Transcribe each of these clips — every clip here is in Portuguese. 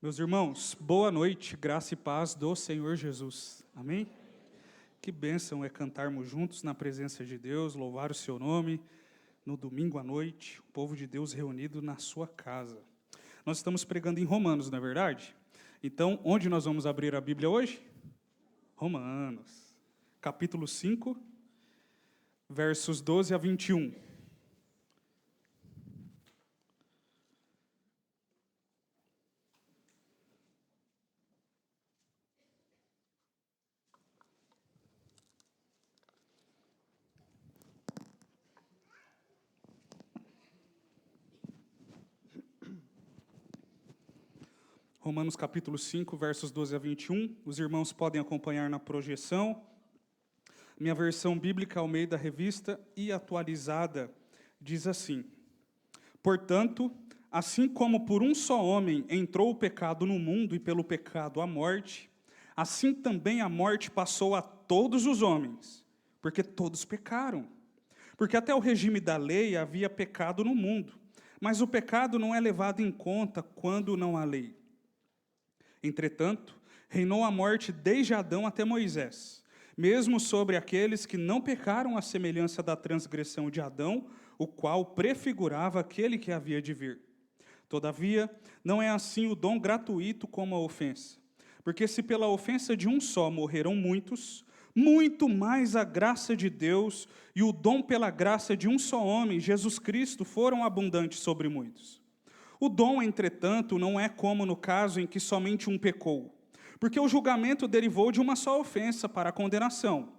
Meus irmãos, boa noite, graça e paz do Senhor Jesus. Amém? Que bênção é cantarmos juntos na presença de Deus, louvar o seu nome, no domingo à noite, o povo de Deus reunido na sua casa. Nós estamos pregando em Romanos, não é verdade? Então, onde nós vamos abrir a Bíblia hoje? Romanos, capítulo 5, versos 12 a 21. Romanos capítulo 5, versos 12 a 21. Os irmãos podem acompanhar na projeção. Minha versão bíblica, Almeida Revista e atualizada, diz assim: Portanto, assim como por um só homem entrou o pecado no mundo e pelo pecado a morte, assim também a morte passou a todos os homens, porque todos pecaram. Porque até o regime da lei havia pecado no mundo, mas o pecado não é levado em conta quando não há lei. Entretanto, reinou a morte desde Adão até Moisés, mesmo sobre aqueles que não pecaram à semelhança da transgressão de Adão, o qual prefigurava aquele que havia de vir. Todavia, não é assim o dom gratuito como a ofensa. Porque se pela ofensa de um só morreram muitos, muito mais a graça de Deus e o dom pela graça de um só homem, Jesus Cristo, foram abundantes sobre muitos. O dom, entretanto, não é como no caso em que somente um pecou, porque o julgamento derivou de uma só ofensa para a condenação.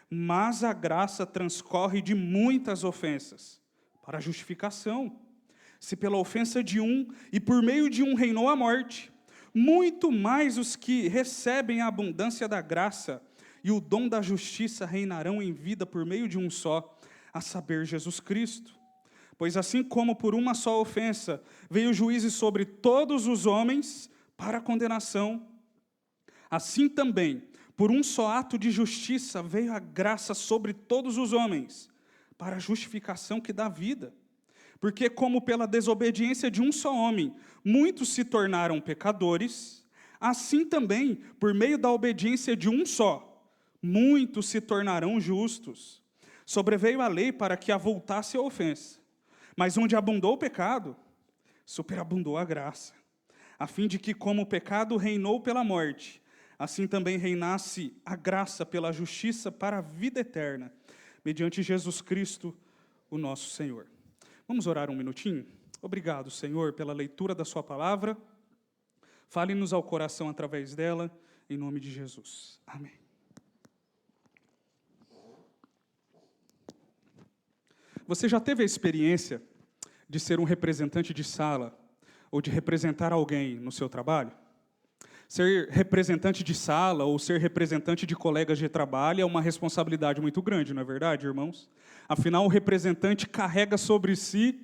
Mas a graça transcorre de muitas ofensas para a justificação. Se pela ofensa de um e por meio de um reinou a morte, muito mais os que recebem a abundância da graça e o dom da justiça reinarão em vida por meio de um só, a saber, Jesus Cristo. Pois assim como por uma só ofensa veio o juízo sobre todos os homens para a condenação, assim também, por um só ato de justiça veio a graça sobre todos os homens, para a justificação que dá vida. Porque como pela desobediência de um só homem, muitos se tornaram pecadores, assim também, por meio da obediência de um só, muitos se tornarão justos. Sobreveio a lei para que avultasse a ofensa. Mas onde abundou o pecado, superabundou a graça, a fim de que, como o pecado reinou pela morte, assim também reinasse a graça pela justiça para a vida eterna, mediante Jesus Cristo, o nosso Senhor. Vamos orar um minutinho? Obrigado, Senhor, pela leitura da sua palavra. Fale-nos ao coração através dela, em nome de Jesus. Amém. Você já teve a experiência de ser um representante de sala ou de representar alguém no seu trabalho? Ser representante de sala ou ser representante de colegas de trabalho é uma responsabilidade muito grande, não é verdade, irmãos? Afinal, o representante carrega sobre si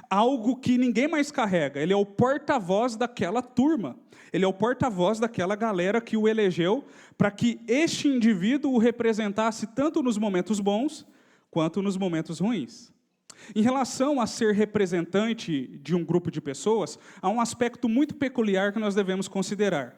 algo que ninguém mais carrega. Ele é o porta-voz daquela turma. Ele é o porta-voz daquela galera que o elegeu para que este indivíduo o representasse tanto nos momentos bons quanto nos momentos ruins. Em relação a ser representante de um grupo de pessoas, há um aspecto muito peculiar que nós devemos considerar.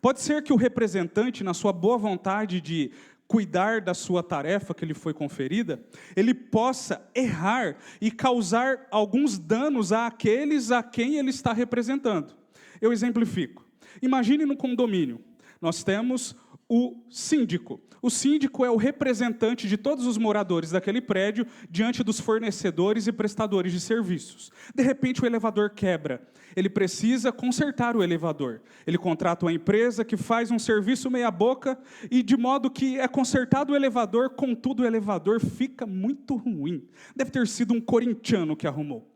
Pode ser que o representante, na sua boa vontade de cuidar da sua tarefa que lhe foi conferida, ele possa errar e causar alguns danos àqueles a quem ele está representando. Eu exemplifico. Imagine no condomínio, nós temos o síndico. O síndico é o representante de todos os moradores daquele prédio diante dos fornecedores e prestadores de serviços. De repente, o elevador quebra. Ele precisa consertar o elevador. Ele contrata uma empresa que faz um serviço meia-boca e, de modo que é consertado o elevador, contudo, o elevador fica muito ruim. Deve ter sido um corintiano que arrumou.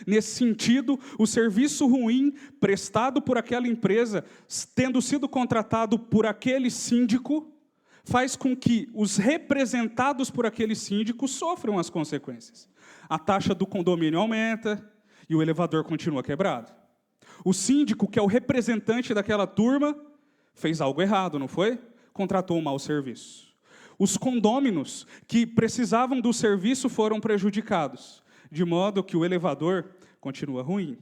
Nesse sentido, o serviço ruim prestado por aquela empresa, tendo sido contratado por aquele síndico, faz com que os representados por aquele síndico sofram as consequências. A taxa do condomínio aumenta e o elevador continua quebrado. O síndico, que é o representante daquela turma, fez algo errado, não foi? Contratou um mau serviço. Os condôminos que precisavam do serviço foram prejudicados, de modo que o elevador continua ruim.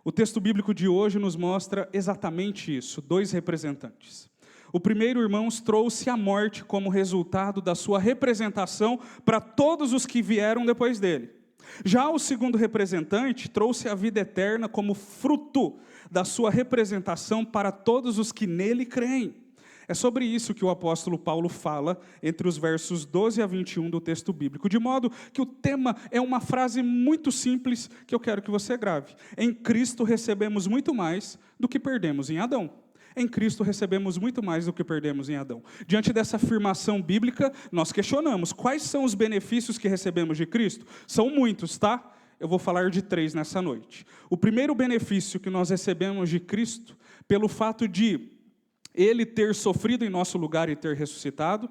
O texto bíblico de hoje nos mostra exatamente isso, 2 representantes. O primeiro, irmãos, trouxe a morte como resultado da sua representação para todos os que vieram depois dele. Já o segundo representante trouxe a vida eterna como fruto da sua representação para todos os que nele creem. É sobre isso que o apóstolo Paulo fala entre os versos 12 a 21 do texto bíblico, de modo que o tema é uma frase muito simples que eu quero que você grave. Em Cristo recebemos muito mais do que perdemos em Adão. Em Cristo recebemos muito mais do que perdemos em Adão. Diante dessa afirmação bíblica, nós questionamos quais são os benefícios que recebemos de Cristo. São muitos, tá? Eu vou falar de 3 nessa noite. O primeiro benefício que nós recebemos de Cristo, pelo fato de Ele ter sofrido em nosso lugar e ter ressuscitado,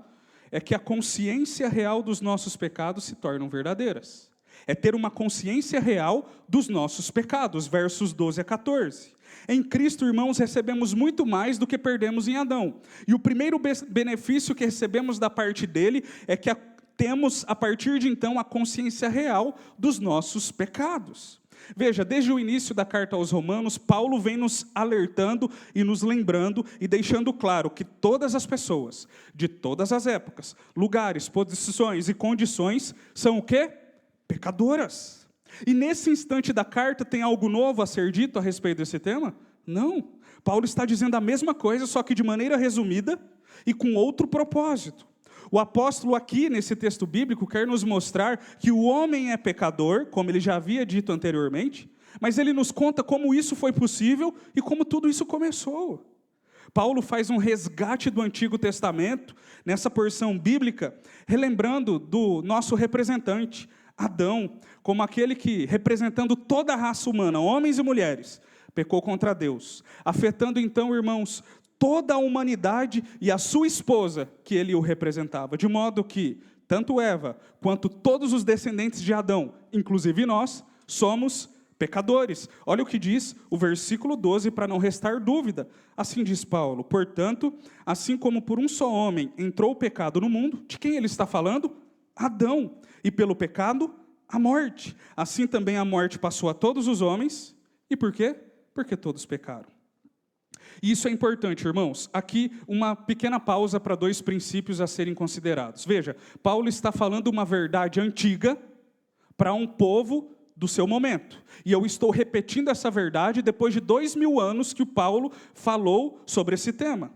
é que a consciência real dos nossos pecados se tornam verdadeiras. É ter uma consciência real dos nossos pecados, versos 12 a 14. Em Cristo, irmãos, recebemos muito mais do que perdemos em Adão. E o primeiro benefício que recebemos da parte dele é que temos, a partir de então, a consciência real dos nossos pecados. Veja, desde o início da carta aos Romanos, Paulo vem nos alertando e nos lembrando e deixando claro que todas as pessoas, de todas as épocas, lugares, posições e condições, são o quê? Pecadoras. E nesse instante da carta tem algo novo a ser dito a respeito desse tema? Não. Paulo está dizendo a mesma coisa, só que de maneira resumida e com outro propósito. O apóstolo aqui, nesse texto bíblico, quer nos mostrar que o homem é pecador, como ele já havia dito anteriormente, mas ele nos conta como isso foi possível e como tudo isso começou. Paulo faz um resgate do Antigo Testamento, nessa porção bíblica, relembrando do nosso representante, Adão, como aquele que, representando toda a raça humana, homens e mulheres, pecou contra Deus, afetando então, irmãos, toda a humanidade e a sua esposa, que ele o representava, de modo que, tanto Eva, quanto todos os descendentes de Adão, inclusive nós, somos pecadores. Olha o que diz o versículo 12, para não restar dúvida. Assim diz Paulo: portanto, assim como por um só homem entrou o pecado no mundo, de quem ele está falando? Adão. E pelo pecado, a morte. Assim também a morte passou a todos os homens. E por quê? Porque todos pecaram. E isso é importante, irmãos. Aqui uma pequena pausa para 2 princípios a serem considerados. Veja, Paulo está falando uma verdade antiga para um povo do seu momento. E eu estou repetindo essa verdade depois de 2000 anos que o Paulo falou sobre esse tema.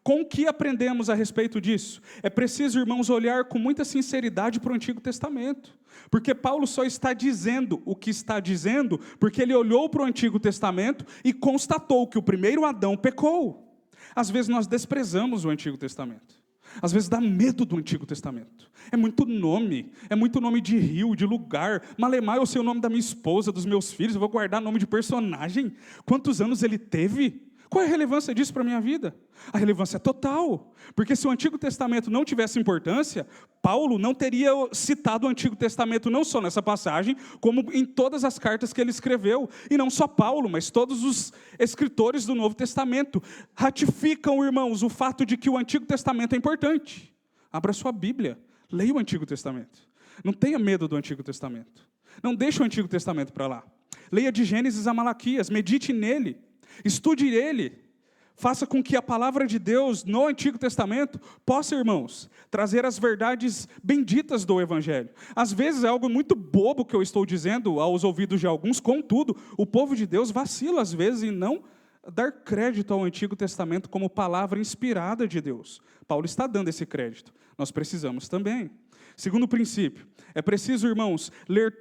Com o que aprendemos a respeito disso? É preciso, irmãos, olhar com muita sinceridade para o Antigo Testamento. Porque Paulo só está dizendo o que está dizendo porque ele olhou para o Antigo Testamento e constatou que o primeiro Adão pecou. Às vezes nós desprezamos o Antigo Testamento. Às vezes dá medo do Antigo Testamento. É muito nome de rio, de lugar. Malemar, eu sei o nome da minha esposa, dos meus filhos, eu vou guardar nome de personagem. Quantos anos ele teve? Qual é a relevância disso para a minha vida? A relevância é total. Porque se o Antigo Testamento não tivesse importância, Paulo não teria citado o Antigo Testamento não só nessa passagem, como em todas as cartas que ele escreveu. E não só Paulo, mas todos os escritores do Novo Testamento ratificam, irmãos, o fato de que o Antigo Testamento é importante. Abra sua Bíblia, leia o Antigo Testamento. Não tenha medo do Antigo Testamento. Não deixe o Antigo Testamento para lá. Leia de Gênesis a Malaquias, medite nele. Estude ele, faça com que a palavra de Deus no Antigo Testamento possa, irmãos, trazer as verdades benditas do Evangelho. Às vezes é algo muito bobo que eu estou dizendo aos ouvidos de alguns, contudo, o povo de Deus vacila às vezes em não dar crédito ao Antigo Testamento como palavra inspirada de Deus. Paulo está dando esse crédito, nós precisamos também. Segundo princípio, é preciso, irmãos, ler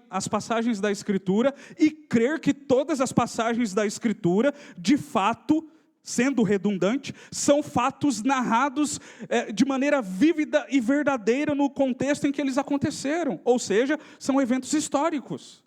as passagens da Escritura e crer que todas as passagens da Escritura, de fato, sendo redundante, são fatos narrados de maneira vívida e verdadeira no contexto em que eles aconteceram. Ou seja, são eventos históricos.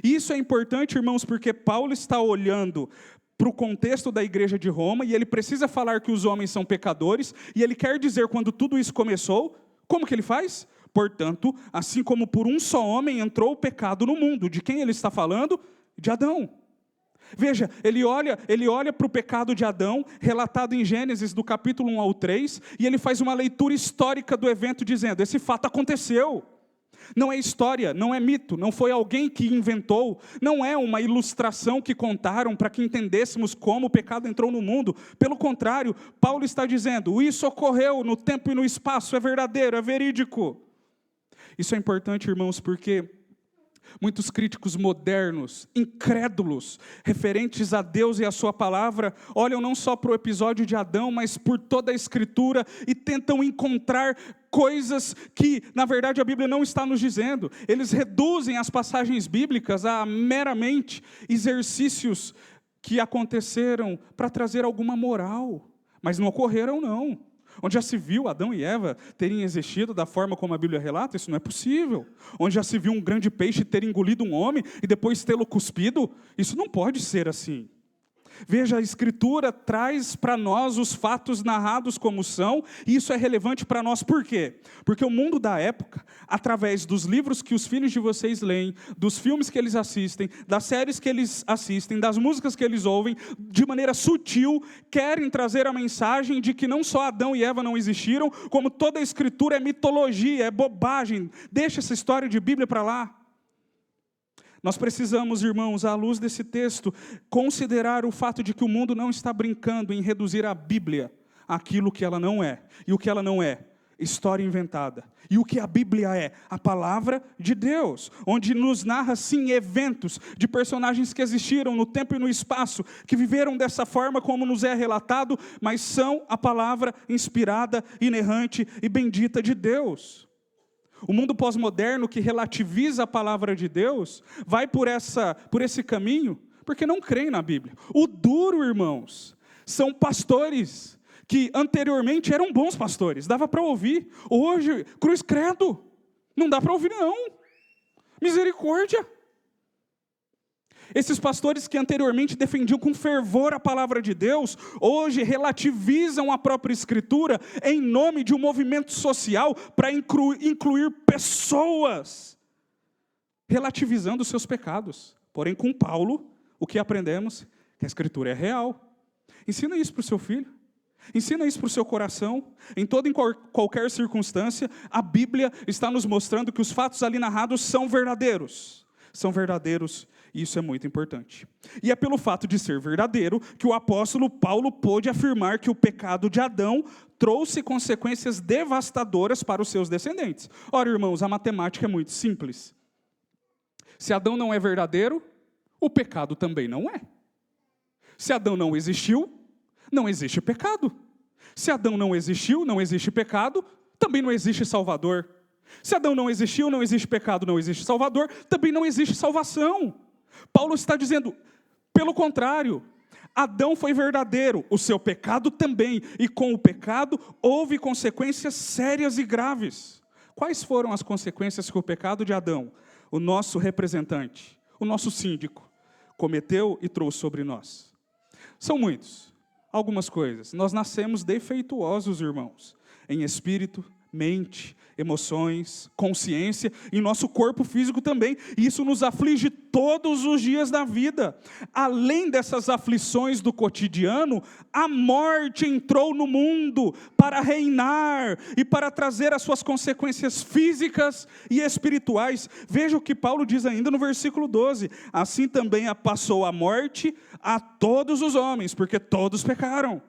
E isso é importante, irmãos, porque Paulo está olhando para o contexto da igreja de Roma e ele precisa falar que os homens são pecadores e ele quer dizer quando tudo isso começou. Como que ele faz? Portanto, assim como por um só homem entrou o pecado no mundo. De quem ele está falando? De Adão. Veja, ele olha para o pecado de Adão, relatado em Gênesis do capítulo 1 ao 3, e ele faz uma leitura histórica do evento dizendo, esse fato aconteceu. Não é história, não é mito, não foi alguém que inventou, não é uma ilustração que contaram para que entendêssemos como o pecado entrou no mundo. Pelo contrário, Paulo está dizendo, isso ocorreu no tempo e no espaço, é verdadeiro, é verídico. Isso é importante, irmãos, porque muitos críticos modernos, incrédulos, referentes a Deus e a sua palavra, olham não só para o episódio de Adão, mas por toda a Escritura e tentam encontrar coisas que, na verdade, a Bíblia não está nos dizendo. Eles reduzem as passagens bíblicas a meramente exercícios que aconteceram para trazer alguma moral, mas não ocorreram, não. Onde já se viu Adão e Eva terem existido da forma como a Bíblia relata, isso não é possível. Onde já se viu um grande peixe ter engolido um homem e depois tê-lo cuspido, isso não pode ser assim. Veja, a Escritura traz para nós os fatos narrados como são, e isso é relevante para nós por quê? Porque o mundo da época, através dos livros que os filhos de vocês leem, dos filmes que eles assistem, das séries que eles assistem, das músicas que eles ouvem, de maneira sutil, querem trazer a mensagem de que não só Adão e Eva não existiram, como toda a Escritura é mitologia, é bobagem, deixa essa história de Bíblia para lá. Nós precisamos, irmãos, à luz desse texto, considerar o fato de que o mundo não está brincando em reduzir a Bíblia àquilo que ela não é. E o que ela não é? História inventada. E o que a Bíblia é? A palavra de Deus, onde nos narra, sim, eventos de personagens que existiram no tempo e no espaço, que viveram dessa forma como nos é relatado, mas são a palavra inspirada, inerrante e bendita de Deus. O mundo pós-moderno que relativiza a palavra de Deus, vai por esse caminho, porque não creem na Bíblia. O duro, irmãos, são pastores que anteriormente eram bons pastores, dava para ouvir. Hoje, cruz credo, não dá para ouvir não. Misericórdia. Esses pastores que anteriormente defendiam com fervor a palavra de Deus, hoje relativizam a própria Escritura em nome de um movimento social para incluir pessoas, relativizando os seus pecados. Porém, com Paulo, o que aprendemos? Que a Escritura é real. Ensina isso para o seu filho. Ensina isso para o seu coração. Em toda e qualquer circunstância, a Bíblia está nos mostrando que os fatos ali narrados são verdadeiros. São verdadeiros. E isso é muito importante. E é pelo fato de ser verdadeiro que o apóstolo Paulo pôde afirmar que o pecado de Adão trouxe consequências devastadoras para os seus descendentes. Ora, irmãos, a matemática é muito simples. Se Adão não é verdadeiro, o pecado também não é. Se Adão não existiu, não existe pecado. Se Adão não existiu, não existe pecado, também não existe Salvador. Se Adão não existiu, não existe pecado, não existe Salvador, também não existe salvação. Paulo está dizendo, pelo contrário, Adão foi verdadeiro, o seu pecado também, e com o pecado houve consequências sérias e graves. Quais foram as consequências que o pecado de Adão, o nosso representante, o nosso síndico, cometeu e trouxe sobre nós? São muitos, algumas coisas. Nós nascemos defeituosos, irmãos, em espírito, mente, emoções, consciência e nosso corpo físico também. E isso nos aflige todos os dias da vida. Além dessas aflições do cotidiano, a morte entrou no mundo para reinar e para trazer as suas consequências físicas e espirituais. Veja o que Paulo diz ainda no versículo 12. Assim também passou a morte a todos os homens, porque todos pecaram.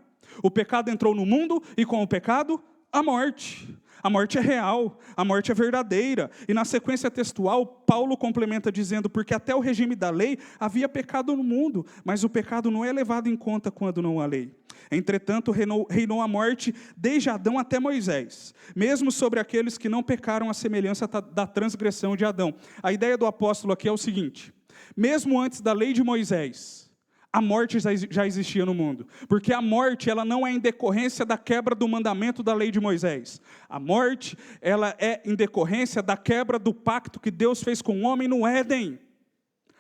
O pecado entrou no mundo e com o pecado, a morte. A morte é real, a morte é verdadeira. E na sequência textual, Paulo complementa dizendo, porque até o regime da lei havia pecado no mundo, mas o pecado não é levado em conta quando não há lei. Entretanto, reinou a morte desde Adão até Moisés, mesmo sobre aqueles que não pecaram à semelhança da transgressão de Adão. A ideia do apóstolo aqui é o seguinte, mesmo antes da lei de Moisés, a morte já existia no mundo, porque a morte ela não é em decorrência da quebra do mandamento da lei de Moisés. A morte ela é em decorrência da quebra do pacto que Deus fez com o homem no Éden.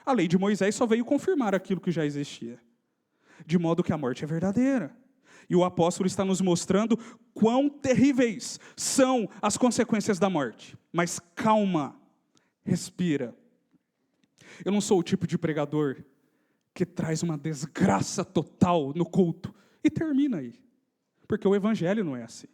A lei de Moisés só veio confirmar aquilo que já existia, de modo que a morte é verdadeira. E o apóstolo está nos mostrando quão terríveis são as consequências da morte. Mas calma, respira. Eu não sou o tipo de pregador que traz uma desgraça total no culto e termina aí. Porque o evangelho não é assim.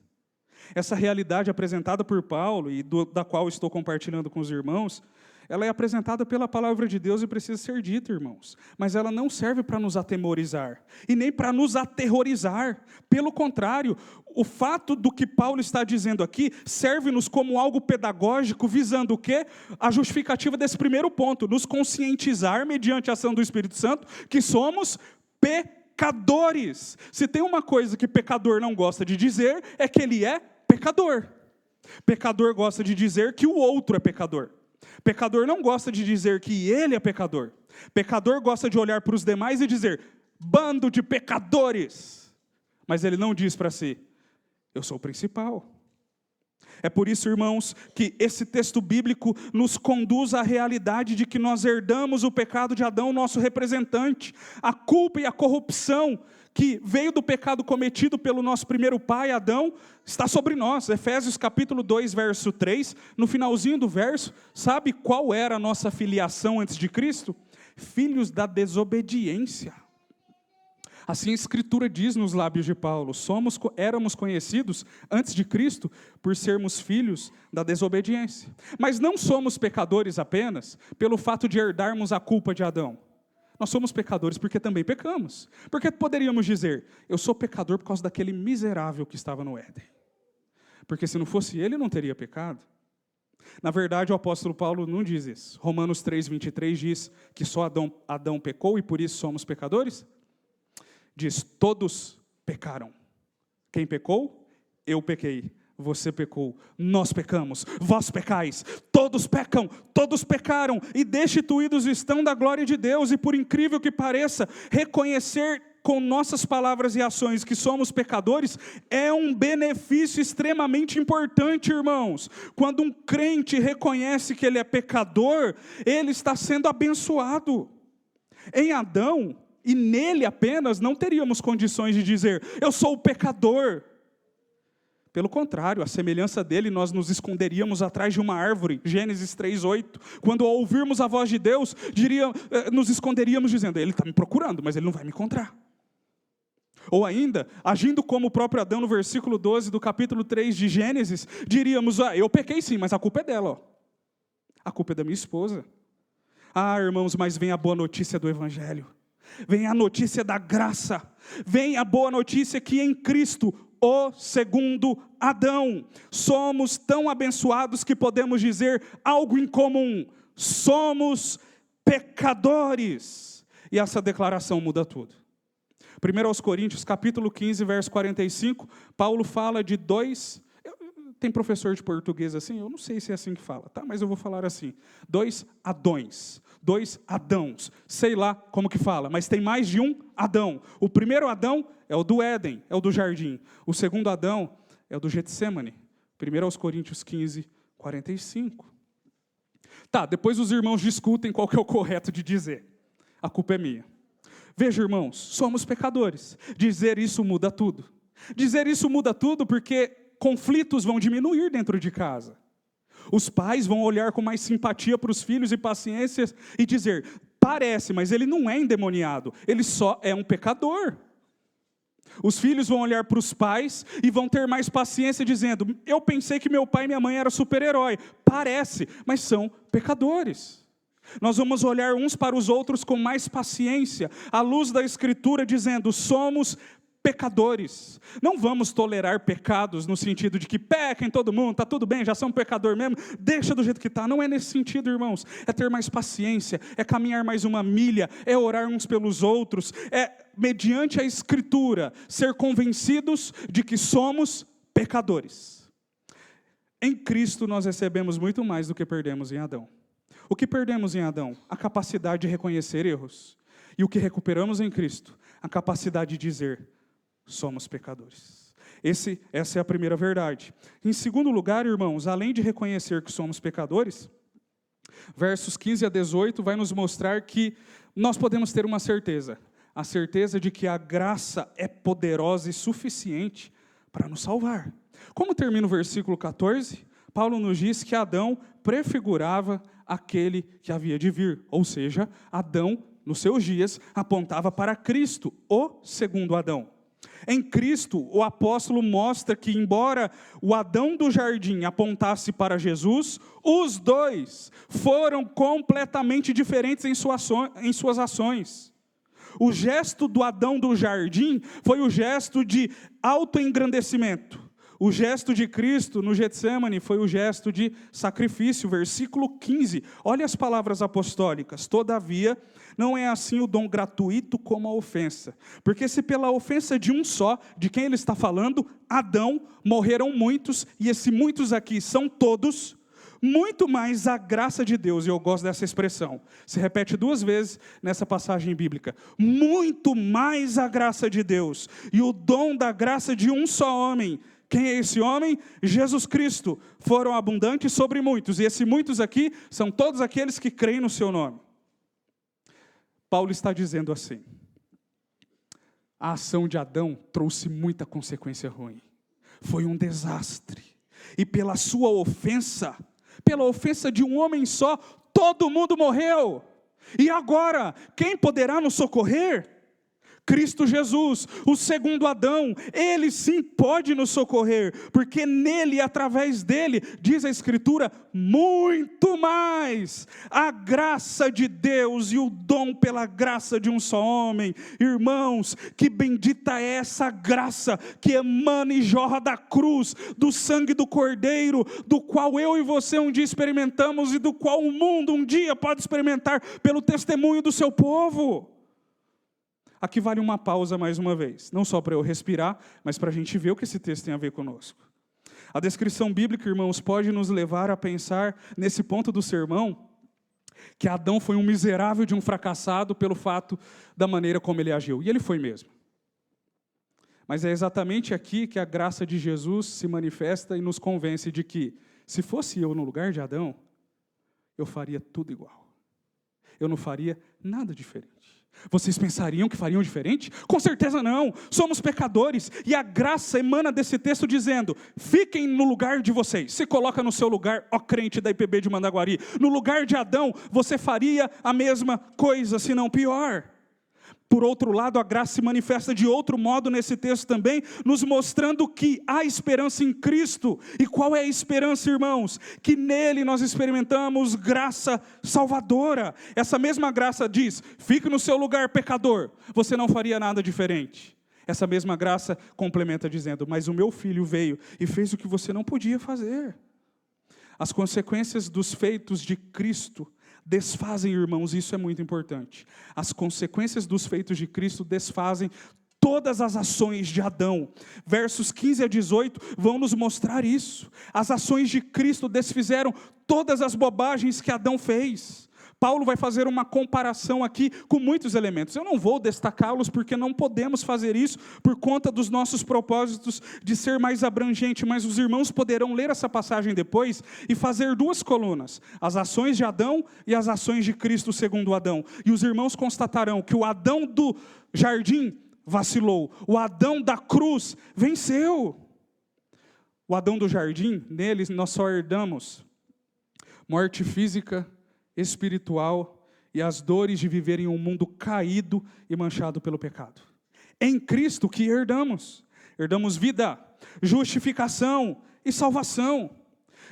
Essa realidade apresentada por Paulo e da qual estou compartilhando com os irmãos, ela é apresentada pela palavra de Deus e precisa ser dita, irmãos. Mas ela não serve para nos atemorizar e nem para nos aterrorizar. Pelo contrário, o fato do que Paulo está dizendo aqui serve-nos como algo pedagógico, visando o quê? A justificativa desse primeiro ponto, nos conscientizar, mediante a ação do Espírito Santo, que somos pecadores. Se tem uma coisa que pecador não gosta de dizer, é que ele é pecador. Pecador gosta de dizer que o outro é pecador. Pecador não gosta de dizer que ele é pecador. Pecador gosta de olhar para os demais e dizer, bando de pecadores. Mas ele não diz para si, eu sou o principal. É por isso, irmãos, que esse texto bíblico nos conduz à realidade de que nós herdamos o pecado de Adão, nosso representante. A culpa e a corrupção que veio do pecado cometido pelo nosso primeiro pai, Adão, está sobre nós. Efésios capítulo 2, verso 3, no finalzinho do verso, sabe qual era a nossa filiação antes de Cristo? Filhos da desobediência. Assim a Escritura diz nos lábios de Paulo, éramos conhecidos antes de Cristo por sermos filhos da desobediência. Mas não somos pecadores apenas pelo fato de herdarmos a culpa de Adão. Nós somos pecadores porque também pecamos. Porque poderíamos dizer, eu sou pecador por causa daquele miserável que estava no Éden. Porque se não fosse ele, não teria pecado. Na verdade, o apóstolo Paulo não diz isso. Romanos 3:23 diz que só Adão pecou e por isso somos pecadores. Diz, todos pecaram. Quem pecou? Eu pequei. Você pecou, nós pecamos, vós pecais, todos pecam, todos pecaram e destituídos estão da glória de Deus. E por incrível que pareça, reconhecer com nossas palavras e ações que somos pecadores é um benefício extremamente importante, irmãos. Quando um crente reconhece que ele é pecador, ele está sendo abençoado. Em Adão, e nele apenas, não teríamos condições de dizer, eu sou o pecador. Pelo contrário, à semelhança dele, nós nos esconderíamos atrás de uma árvore, Gênesis 3:8. Quando ao ouvirmos a voz de Deus, nos esconderíamos dizendo, ele está me procurando, mas ele não vai me encontrar. Ou ainda, agindo como o próprio Adão no versículo 12 do capítulo 3 de Gênesis, diríamos, eu pequei sim, mas a culpa é dela. Ó. A culpa é da minha esposa. Irmãos, mas vem a boa notícia do Evangelho. Vem a notícia da graça. Vem a boa notícia que em Cristo, o segundo Adão, somos tão abençoados que podemos dizer algo em comum. Somos pecadores. E essa declaração muda tudo. 1 Coríntios, capítulo 15, verso 45, Paulo fala de dois... Tem professor de português assim? Eu não sei se é assim que fala, tá? Mas eu vou falar assim. 2 Adões. 2 Adãos. Sei lá como que fala, mas tem mais de um Adão. O primeiro Adão é o do Éden, é o do jardim. O segundo Adão é o do Getsemane. 1 Coríntios 15, 45. Tá, depois os irmãos discutem qual que é o correto de dizer. A culpa é minha. Veja, irmãos, somos pecadores. Dizer isso muda tudo. Dizer isso muda tudo porque conflitos vão diminuir dentro de casa. Os pais vão olhar com mais simpatia para os filhos e paciência e dizer, parece, mas ele não é endemoniado, ele só é um pecador. Os filhos vão olhar para os pais e vão ter mais paciência dizendo, eu pensei que meu pai e minha mãe eram super-herói. Parece, mas são pecadores. Nós vamos olhar uns para os outros com mais paciência, à luz da Escritura dizendo, somos pecadores. Não vamos tolerar pecados no sentido de que pequem todo mundo, está tudo bem, já são pecador mesmo, deixa do jeito que está. Não é nesse sentido, irmãos. É ter mais paciência, é caminhar mais uma milha, é orar uns pelos outros, é, mediante a Escritura, ser convencidos de que somos pecadores. Em Cristo nós recebemos muito mais do que perdemos em Adão. O que perdemos em Adão? A capacidade de reconhecer erros. E o que recuperamos em Cristo? A capacidade de dizer, somos pecadores. Essa é a primeira verdade. Em segundo lugar, irmãos, além de reconhecer que somos pecadores, versos 15 a 18 vai nos mostrar que nós podemos ter uma certeza. A certeza de que a graça é poderosa e suficiente para nos salvar. Como termina o versículo 14? Paulo nos diz que Adão prefigurava aquele que havia de vir. Ou seja, Adão, nos seus dias, apontava para Cristo, o segundo Adão. Em Cristo, o apóstolo mostra que, embora o Adão do jardim apontasse para Jesus, os dois foram completamente diferentes em suas ações. O gesto do Adão do jardim foi o gesto de autoengrandecimento. O gesto de Cristo no Getsêmani foi o gesto de sacrifício. Versículo 15, olha as palavras apostólicas. Todavia, não é assim o dom gratuito como a ofensa. Porque se pela ofensa de um só, de quem ele está falando, Adão, morreram muitos, e esses muitos aqui são todos, muito mais a graça de Deus, e eu gosto dessa expressão, se repete 2 vezes nessa passagem bíblica, muito mais a graça de Deus, e o dom da graça de um só homem. Quem é esse homem? Jesus Cristo. Foram abundantes sobre muitos, e esses muitos aqui são todos aqueles que creem no seu nome. Paulo está dizendo assim: a ação de Adão trouxe muita consequência ruim, foi um desastre, e pela sua ofensa, pela ofensa de um homem só, todo mundo morreu. E agora, quem poderá nos socorrer? Cristo Jesus, o segundo Adão, ele sim pode nos socorrer, porque nele, através dele, diz a Escritura, muito mais a graça de Deus e o dom pela graça de um só homem. Irmãos, que bendita é essa graça que emana e jorra da cruz, do sangue do Cordeiro, do qual eu e você um dia experimentamos e do qual o mundo um dia pode experimentar pelo testemunho do seu povo. Aqui vale uma pausa mais uma vez, não só para eu respirar, mas para a gente ver o que esse texto tem a ver conosco. A descrição bíblica, irmãos, pode nos levar a pensar nesse ponto do sermão, que Adão foi um miserável de um fracassado pelo fato da maneira como ele agiu, e ele foi mesmo. Mas é exatamente aqui que a graça de Jesus se manifesta e nos convence de que, se fosse eu no lugar de Adão, eu faria tudo igual. Eu não faria nada diferente. Vocês pensariam que fariam diferente? Com certeza não, somos pecadores, e a graça emana desse texto dizendo, fiquem no lugar de vocês, se coloca no seu lugar, ó crente da IPB de Mandaguari, no lugar de Adão, você faria a mesma coisa, se não pior. Por outro lado, a graça se manifesta de outro modo nesse texto também, nos mostrando que há esperança em Cristo. E qual é a esperança, irmãos? Que nele nós experimentamos graça salvadora. Essa mesma graça diz, fique no seu lugar, pecador, você não faria nada diferente. Essa mesma graça complementa dizendo, mas o meu filho veio e fez o que você não podia fazer. As consequências dos feitos de Cristo desfazem, irmãos, isso é muito importante. As consequências dos feitos de Cristo desfazem todas as ações de Adão. Versos 15 a 18 vão nos mostrar isso. As ações de Cristo desfizeram todas as bobagens que Adão fez. Paulo vai fazer uma comparação aqui com muitos elementos. Eu não vou destacá-los porque não podemos fazer isso por conta dos nossos propósitos de ser mais abrangente, mas os irmãos poderão ler essa passagem depois e fazer 2 colunas, as ações de Adão e as ações de Cristo segundo Adão. E os irmãos constatarão que o Adão do jardim vacilou, o Adão da cruz venceu. O Adão do jardim, nele nós só herdamos morte física, espiritual e as dores de viver em um mundo caído e manchado pelo pecado. Em Cristo que herdamos vida, justificação e salvação.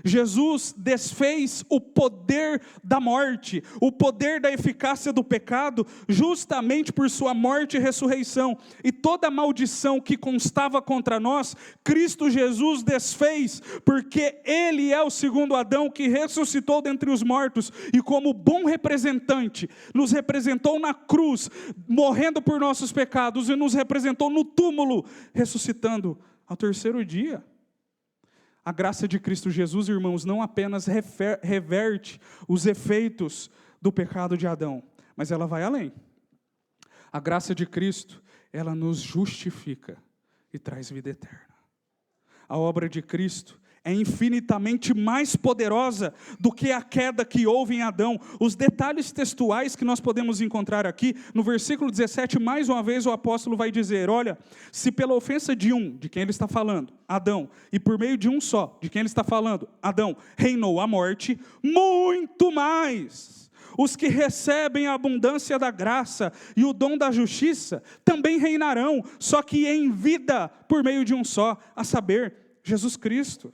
Jesus desfez o poder da morte, o poder da eficácia do pecado, justamente por sua morte e ressurreição. E toda a maldição que constava contra nós, Cristo Jesus desfez, porque Ele é o segundo Adão que ressuscitou dentre os mortos, e como bom representante, nos representou na cruz, morrendo por nossos pecados, e nos representou no túmulo, ressuscitando ao 3º dia. A graça de Cristo Jesus, irmãos, não apenas reverte os efeitos do pecado de Adão, mas ela vai além. A graça de Cristo, ela nos justifica e traz vida eterna. A obra de Cristo é infinitamente mais poderosa do que a queda que houve em Adão. Os detalhes textuais que nós podemos encontrar aqui, no versículo 17, mais uma vez o apóstolo vai dizer, olha, se pela ofensa de um, de quem ele está falando, Adão, e por meio de um só, de quem ele está falando, Adão, reinou a morte, muito mais os que recebem a abundância da graça e o dom da justiça também reinarão, só que em vida por meio de um só, a saber, Jesus Cristo.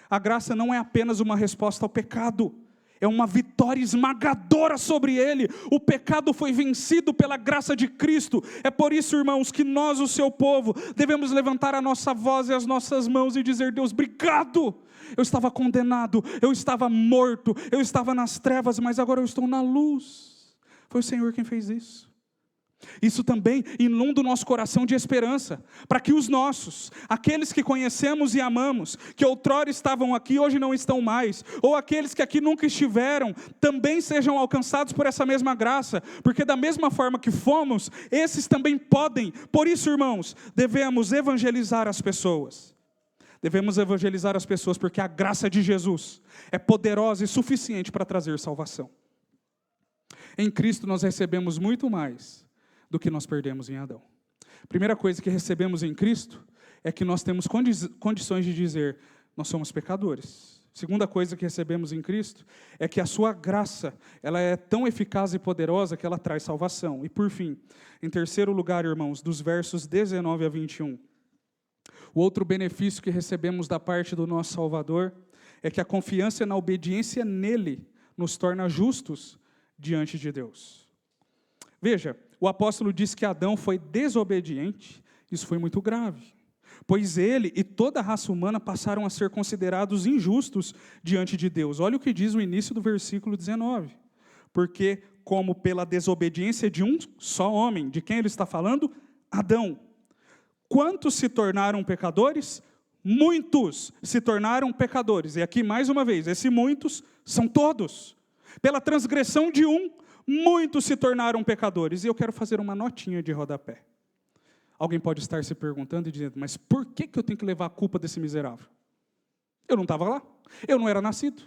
A graça não é apenas uma resposta ao pecado, é uma vitória esmagadora sobre ele. O pecado foi vencido pela graça de Cristo. É por isso, irmãos, que nós, o seu povo, devemos levantar a nossa voz e as nossas mãos e dizer: Deus, obrigado. Eu estava condenado, eu estava morto, eu estava nas trevas, mas agora eu estou na luz. Foi o Senhor quem fez isso. Isso também inunda o nosso coração de esperança, para que os nossos, aqueles que conhecemos e amamos, que outrora estavam aqui, hoje não estão mais, ou aqueles que aqui nunca estiveram, também sejam alcançados por essa mesma graça, porque da mesma forma que fomos, esses também podem. Por isso, irmãos, devemos evangelizar as pessoas. Devemos evangelizar as pessoas, porque a graça de Jesus é poderosa e suficiente para trazer salvação. Em Cristo nós recebemos muito mais do que nós perdemos em Adão. Primeira coisa que recebemos em Cristo é que nós temos condições de dizer: nós somos pecadores. Segunda coisa que recebemos em Cristo é que a sua graça, ela é tão eficaz e poderosa que ela traz salvação. E por fim, em terceiro lugar, irmãos, dos versos 19 a 21, o outro benefício que recebemos da parte do nosso Salvador é que a confiança na obediência nele nos torna justos diante de Deus. Veja, o apóstolo diz que Adão foi desobediente. Isso foi muito grave, pois ele e toda a raça humana passaram a ser considerados injustos diante de Deus. Olha o que diz o início do versículo 19. Porque como pela desobediência de um só homem, de quem ele está falando? Adão. Quantos se tornaram pecadores? Muitos se tornaram pecadores. E aqui mais uma vez, esses muitos são todos. Pela transgressão de um, muitos se tornaram pecadores. E eu quero fazer uma notinha de rodapé. Alguém pode estar se perguntando e dizendo: mas por que eu tenho que levar a culpa desse miserável? Eu não estava lá. Eu não era nascido.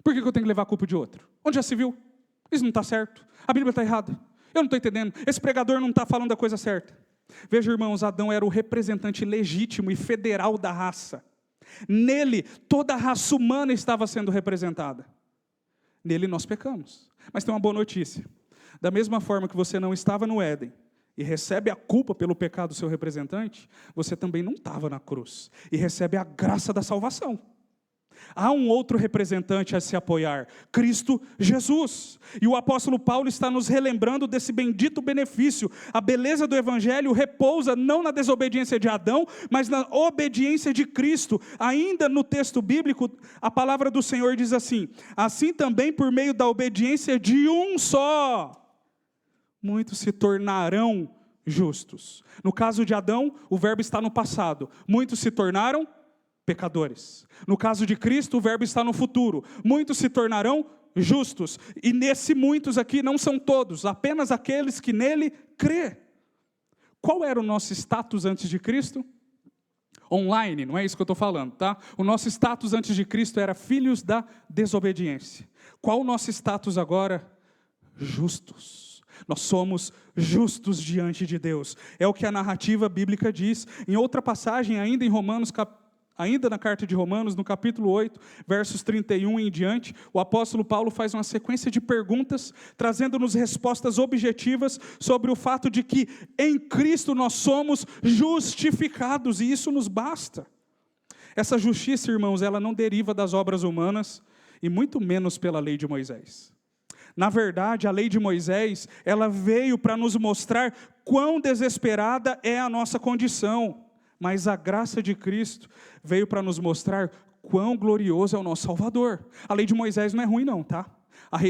Por que eu tenho que levar a culpa de outro? Onde já se viu? Isso não está certo. A Bíblia está errada. Eu não estou entendendo. Esse pregador não está falando a coisa certa. Veja, irmãos, Adão era o representante legítimo e federal da raça. Nele, toda a raça humana estava sendo representada. Nele nós pecamos. Mas tem uma boa notícia. Da mesma forma que você não estava no Éden e recebe a culpa pelo pecado do seu representante, você também não estava na cruz e recebe a graça da salvação. Há um outro representante a se apoiar, Cristo Jesus. E o apóstolo Paulo está nos relembrando desse bendito benefício. A beleza do evangelho repousa não na desobediência de Adão, mas na obediência de Cristo. Ainda no texto bíblico, a palavra do Senhor diz assim: assim também por meio da obediência de um só, muitos se tornarão justos. No caso de Adão, o verbo está no passado. Muitos se tornaram pecadores. No caso de Cristo, o verbo está no futuro. Muitos se tornarão justos. E nesse muitos aqui não são todos, apenas aqueles que nele crê. Qual era o nosso status antes de Cristo? Online, não é isso que eu estou falando, tá? O nosso status antes de Cristo era filhos da desobediência. Qual o nosso status agora? Justos. Nós somos justos diante de Deus. É o que a narrativa bíblica diz. Em outra passagem, ainda em Romanos, ainda na carta de Romanos, no capítulo 8, versos 31 em diante, o apóstolo Paulo faz uma sequência de perguntas, trazendo-nos respostas objetivas sobre o fato de que em Cristo nós somos justificados, e isso nos basta. Essa justiça, irmãos, ela não deriva das obras humanas, e muito menos pela lei de Moisés. Na verdade, a lei de Moisés, ela veio para nos mostrar quão desesperada é a nossa condição. Mas a graça de Cristo veio para nos mostrar quão glorioso é o nosso Salvador. A lei de Moisés não é ruim não, tá?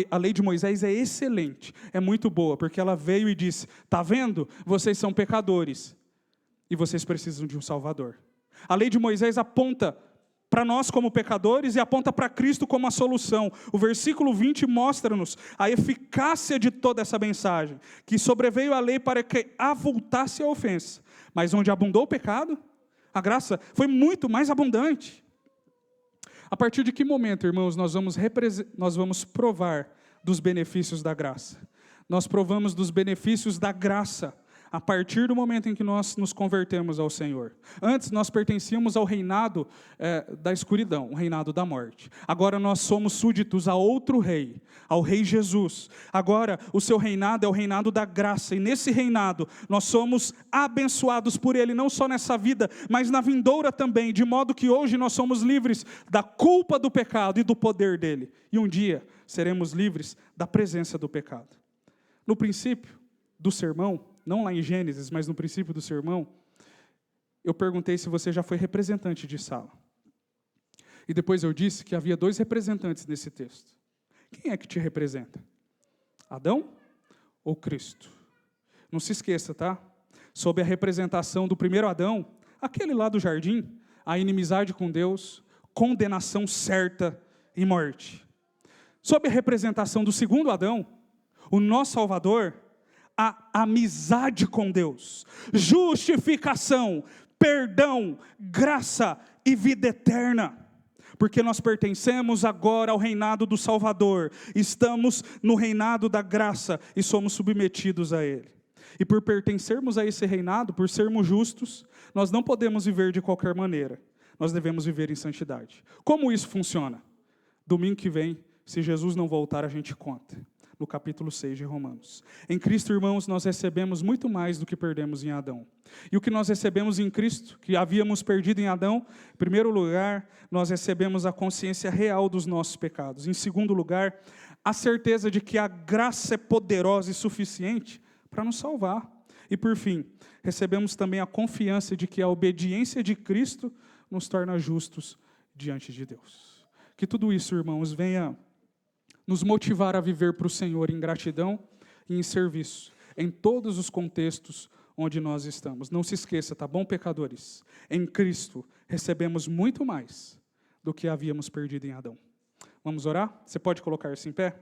A lei de Moisés é excelente, é muito boa, porque ela veio e disse: está vendo? Vocês são pecadores e vocês precisam de um Salvador. A lei de Moisés aponta para nós como pecadores e aponta para Cristo como a solução. O versículo 20 mostra-nos a eficácia de toda essa mensagem, que sobreveio a lei para que avultasse a ofensa. Mas onde abundou o pecado, a graça foi muito mais abundante. A partir de que momento, irmãos, nós vamos provar dos benefícios da graça? Nós provamos dos benefícios da graça a partir do momento em que nós nos convertemos ao Senhor. Antes nós pertencíamos ao reinado da escuridão, o reinado da morte. Agora nós somos súditos a outro rei, ao Rei Jesus. Agora o seu reinado é o reinado da graça, e nesse reinado nós somos abençoados por Ele, não só nessa vida, mas na vindoura também, de modo que hoje nós somos livres da culpa do pecado e do poder dele. E um dia seremos livres da presença do pecado. No princípio do sermão, não lá em Gênesis, mas no princípio do sermão, eu perguntei se você já foi representante de sala. E depois eu disse que havia 2 representantes nesse texto. Quem é que te representa? Adão ou Cristo? Não se esqueça, tá? Sob a representação do primeiro Adão, aquele lá do jardim, a inimizade com Deus, condenação certa e morte. Sob a representação do segundo Adão, o nosso Salvador, a amizade com Deus, justificação, perdão, graça e vida eterna. Porque nós pertencemos agora ao reinado do Salvador, estamos no reinado da graça e somos submetidos a Ele. E por pertencermos a esse reinado, por sermos justos, nós não podemos viver de qualquer maneira, nós devemos viver em santidade. Como isso funciona? Domingo que vem, se Jesus não voltar, a gente conta. No capítulo 6 de Romanos. Em Cristo, irmãos, nós recebemos muito mais do que perdemos em Adão. E o que nós recebemos em Cristo, que havíamos perdido em Adão, em primeiro lugar, nós recebemos a consciência real dos nossos pecados. Em segundo lugar, a certeza de que a graça é poderosa e suficiente para nos salvar. E por fim, recebemos também a confiança de que a obediência de Cristo nos torna justos diante de Deus. Que tudo isso, irmãos, venha nos motivar a viver para o Senhor em gratidão e em serviço, em todos os contextos onde nós estamos. Não se esqueça, tá bom, pecadores? Em Cristo recebemos muito mais do que havíamos perdido em Adão. Vamos orar? Você pode colocar-se em pé?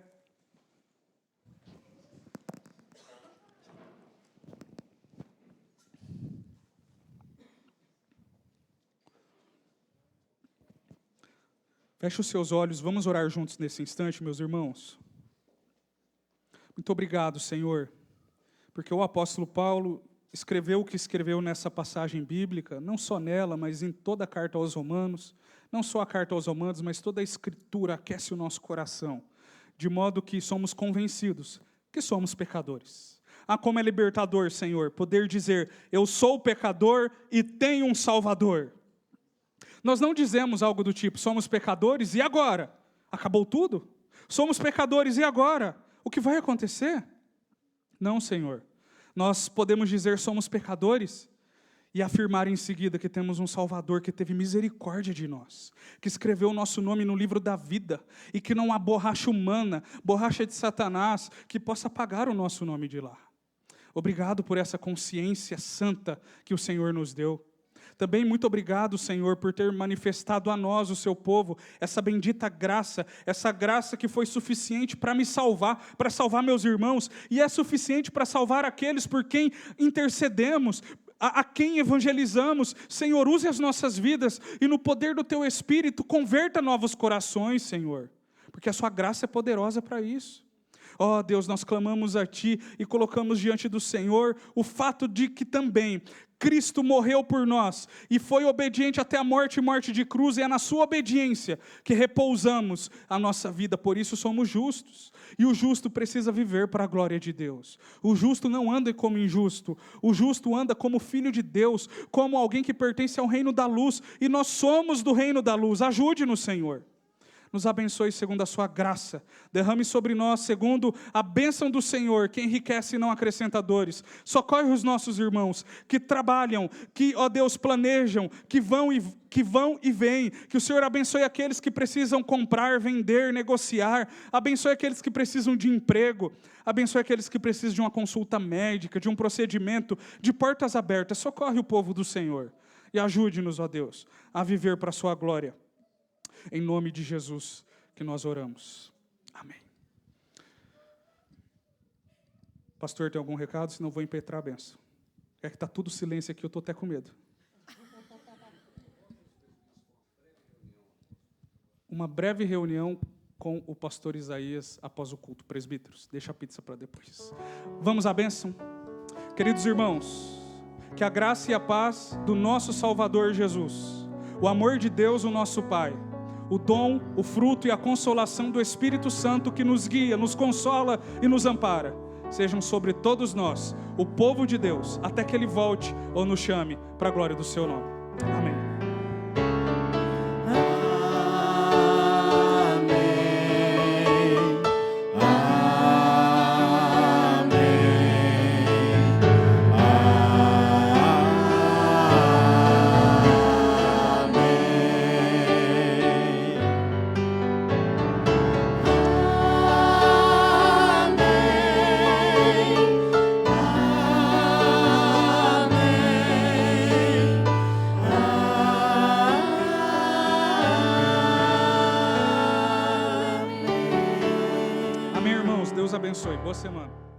Feche os seus olhos, vamos orar juntos nesse instante, meus irmãos. Muito obrigado, Senhor, porque o apóstolo Paulo escreveu o que escreveu nessa passagem bíblica, não só nela, mas em toda a carta aos Romanos, não só a carta aos Romanos, mas toda a Escritura aquece o nosso coração, de modo que somos convencidos que somos pecadores. Como é libertador, Senhor, poder dizer, eu sou pecador e tenho um Salvador. Nós não dizemos algo do tipo, somos pecadores e agora? Acabou tudo? Somos pecadores e agora? O que vai acontecer? Não, Senhor. Nós podemos dizer somos pecadores e afirmar em seguida que temos um Salvador que teve misericórdia de nós, que escreveu o nosso nome no livro da vida e que não há borracha humana, borracha de Satanás, que possa apagar o nosso nome de lá. Obrigado por essa consciência santa que o Senhor nos deu. Também muito obrigado, Senhor, por ter manifestado a nós, o seu povo, essa bendita graça, essa graça que foi suficiente para me salvar, para salvar meus irmãos, e é suficiente para salvar aqueles por quem intercedemos, a quem evangelizamos. Senhor, use as nossas vidas e no poder do Teu Espírito, converta novos corações, Senhor, porque a Sua graça é poderosa para isso. Ó Deus, nós clamamos a Ti e colocamos diante do Senhor o fato de que também Cristo morreu por nós e foi obediente até a morte e morte de cruz, e é na sua obediência que repousamos a nossa vida, por isso somos justos. E o justo precisa viver para a glória de Deus. O justo não anda como injusto, o justo anda como filho de Deus, como alguém que pertence ao reino da luz, e nós somos do reino da luz. Ajude-nos, Senhor. Nos abençoe segundo a sua graça. Derrame sobre nós segundo a bênção do Senhor, que enriquece e não acrescenta dores. Socorre os nossos irmãos que trabalham, que, ó Deus, planejam, que vão e vêm. Que o Senhor abençoe aqueles que precisam comprar, vender, negociar. Abençoe aqueles que precisam de emprego. Abençoe aqueles que precisam de uma consulta médica, de um procedimento, de portas abertas. Socorre o povo do Senhor. E ajude-nos, ó Deus, a viver para a sua glória. Em nome de Jesus que nós oramos. Amém. Pastor, tem algum recado? Senão eu vou impetrar a benção. É que está tudo silêncio aqui, eu estou até com medo. Uma breve reunião com o pastor Isaías após o culto. Presbíteros, deixa a pizza para depois. Vamos à bênção? Queridos irmãos, que a graça e a paz do nosso Salvador Jesus, o amor de Deus, o nosso Pai, o dom, o fruto e a consolação do Espírito Santo que nos guia, nos consola e nos ampara, sejam sobre todos nós, o povo de Deus, até que Ele volte ou nos chame para a glória do Seu nome. Amém. Deus abençoe. Boa semana.